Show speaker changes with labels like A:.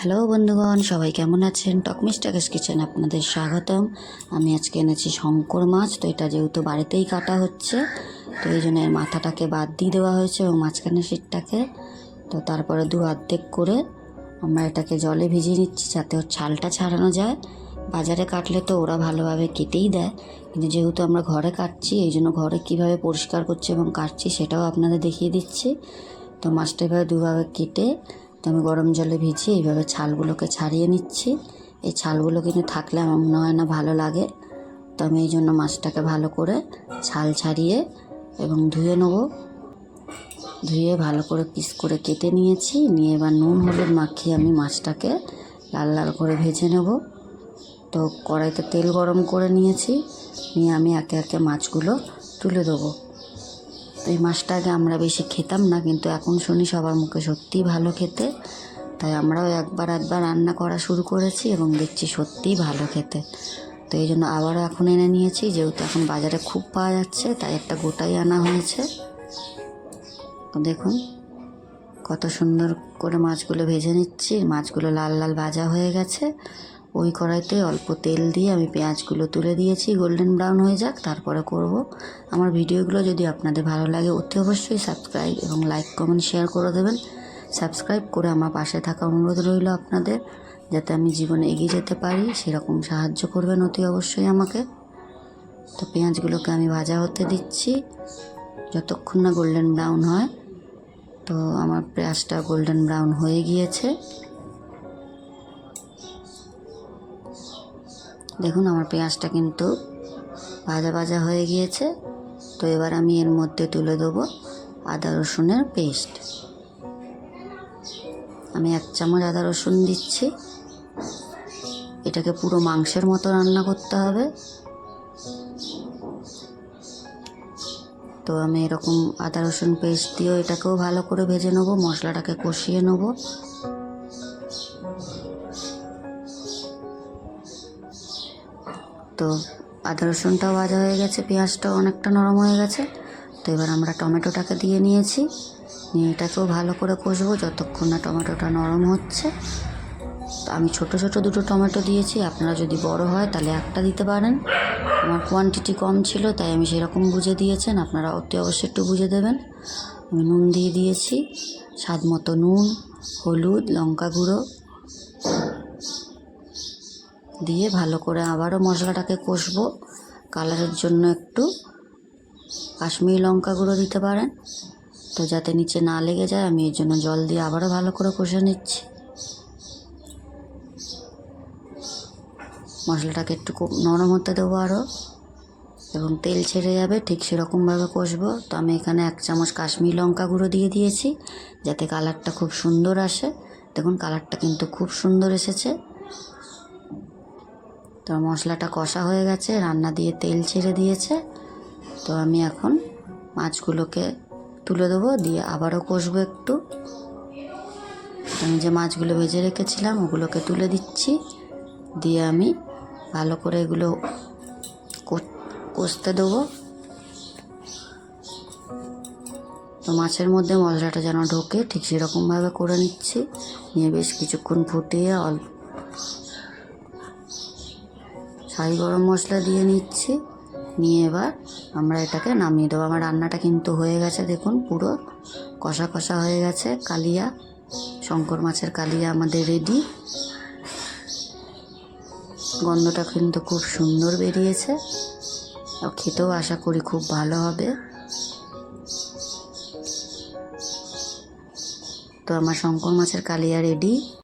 A: Hello বন্ধুগণ, সবাই কেমন আছেন? টকমিস টাকেস কিচেন আপনাদের স্বাগতম। আমি আজকে এনেছি শঙ্কর মাছ। তো এটা যেহেতু বাড়িতেই কাটা হচ্ছে, তো এই জন্য এর মাথাটাকে বাদ দিয়ে দেওয়া হয়েছে এবং মাঝখানের শিটটাকে। তো তারপরে দু অর্ধেক করে আমরা এটাকে জলে ভিজিয়ে নিচ্ছি যাতে ওর ছালটা ছাড়ানো যায়। বাজারে কাটলে তো ওরা ভালোভাবে কেটেই দেয়, কিন্তু যেহেতু আমরা ঘরে কাটছি, এই জন্য ঘরে কীভাবে পরিষ্কার করছি এবং কাটছি সেটাও আপনাদের দেখিয়ে দিচ্ছি। তো মাছটা এভাবে দুভাবে কেটে তো আমি গরম জলে ভিজিয়ে এইভাবে ছালগুলোকে ছাড়িয়ে নিচ্ছি। এই ছালগুলো কিন্তু থাকলে আমার মনে হয় না ভালো লাগে। তো আমি এই জন্য মাছটাকে ভালো করে ছাল ছাড়িয়ে এবং ধুয়ে নেব। ধুয়ে ভালো করে পিস করে কেটে নিয়েছি। নিয়ে এবার নুন হলুদ মাখিয়ে আমি মাছটাকে লাল লাল করে ভেজে নেব। তো কড়াইতে তেল গরম করে নিয়েছি। নিয়ে আমি একে একে মাছগুলো তুলে দেবো। তো এই মাছটা আগে আমরা বেশি খেতাম না, কিন্তু এখন শুনি সবার মুখে সত্যিই ভালো খেতে। তাই আমরাও একবার রান্না করা শুরু করেছি এবং দেখছি সত্যিই ভালো খেতে। তো এই জন্য আবারও এখন এনে নিয়েছি, যেহেতু এখন বাজারে খুব পাওয়া যাচ্ছে, তাই একটা গোটাই আনা হয়েছে। তো দেখুন কত সুন্দর করে মাছগুলো ভেজে নিচ্ছি। মাছগুলো লাল লাল ভাজা হয়ে গেছে। ওই কড়াইতে অল্প তেল দিয়ে আমি পেঁয়াজগুলো তুলে দিয়েছি, গোল্ডেন ব্রাউন হয়ে যাক, তারপরে করব। আমার ভিডিওগুলো যদি আপনাদের ভালো লাগে অতি অবশ্যই সাবস্ক্রাইব এবং লাইক কমেন্ট শেয়ার করে দেবেন। সাবস্ক্রাইব করে আমার পাশে থাকা অনুরোধ রইল আপনাদের, যাতে আমি জীবনে এগিয়ে যেতে পারি সেরকম সাহায্য করবেন অতি অবশ্যই আমাকে। তো পেঁয়াজগুলোকে আমি ভাজা হতে দিচ্ছি যতক্ষণ না গোল্ডেন ব্রাউন হয়। তো আমার পেঁয়াজটা গোল্ডেন ব্রাউন হয়ে গিয়েছে। দেখুন আমার পেঁয়াজটা কিন্তু ভাজা ভাজা হয়ে গিয়েছে। তো এবার আমি এর মধ্যে তুলে দেবো আদা রসুনের পেস্ট। আমি 1 চামচ আদা রসুন দিচ্ছি। এটাকে পুরো মাংসের মতো রান্না করতে হবে। তো আমি এরকম আদা রসুন পেস্ট দিয়েও এটাকেও ভালো করে ভেজে নেব, মশলাটাকে কষিয়ে নেব। তো আদা রসুনটাও ভাজা হয়ে গেছে, পেঁয়াজটাও অনেকটা নরম হয়ে গেছে। তো এবার আমরা টমেটোটাকে দিয়ে নিয়েছি। নিয়ে এটাকেও ভালো করে কষবো যতক্ষণ না টমেটোটা নরম হচ্ছে। তো আমি ছোট ছোট 2টো টমেটো দিয়েছি, আপনারা যদি বড় হয় তাহলে একটা দিতে পারেন। আমার কোয়ান্টিটি কম ছিল তাই আমি সেরকম বুঝে দিয়েছেন, আপনারা অতি অবশ্যই একটু বুঝে দেবেন। আমি নুন দিয়ে দিয়েছি, স্বাদ মতো নুন, হলুদ, লঙ্কা গুঁড়ো দিয়ে ভালো করে আবারও মশলাটাকে কষবো। কালারের জন্য একটু কাশ্মীরি লঙ্কা গুঁড়ো দিতে পারেন, তো যাতে নিচে না লেগে যায়। আমি এর জন্য জল দিয়ে আবারও ভালো করে কষে নিচ্ছি। মশলাটাকে একটু নরম হতে দেবো আরও, এবং তেল ছেড়ে যাবে ঠিক সেরকমভাবে কষবো। তো আমি এখানে 1 চামচ কাশ্মীরি লঙ্কা গুঁড়ো দিয়ে দিয়েছি যাতে কালারটা খুব সুন্দর আসে। দেখুন কালারটা কিন্তু খুব সুন্দর এসেছে। তো মশলাটা কষা হয়ে গেছে, রান্না দিয়ে তেল ছেড়ে দিয়েছে। তো আমি এখন মাছগুলোকে তুলে দেবো, দিয়ে আবারও কষবো একটু। আমি যে মাছগুলো ভেজে রেখেছিলাম ওগুলোকে তুলে দিচ্ছি, দিয়ে আমি ভালো করে এগুলো কষতে দেবো। তো মাছের মধ্যে মশলাটা যেন ঢোকে ঠিক সেরকমভাবে করে নিচ্ছি। নিয়ে বেশ কিছুক্ষণ ফুটিয়ে শাহি গরম মশলা দিয়ে নিচ্ছি। নিয়ে এবার আমরা এটাকে নামিয়ে দেবো। আমার রান্নাটা কিন্তু হয়ে গেছে, দেখুন পুরো কষা কষা হয়ে গেছে। কালিয়া, শঙ্কর মাছের কালিয়া আমাদের রেডি। গন্ধটা কিন্তু খুব সুন্দর বেরিয়েছে, আর খেতেও আশা করি খুব ভালো হবে। তো আমার শঙ্কর মাছের কালিয়া রেডি।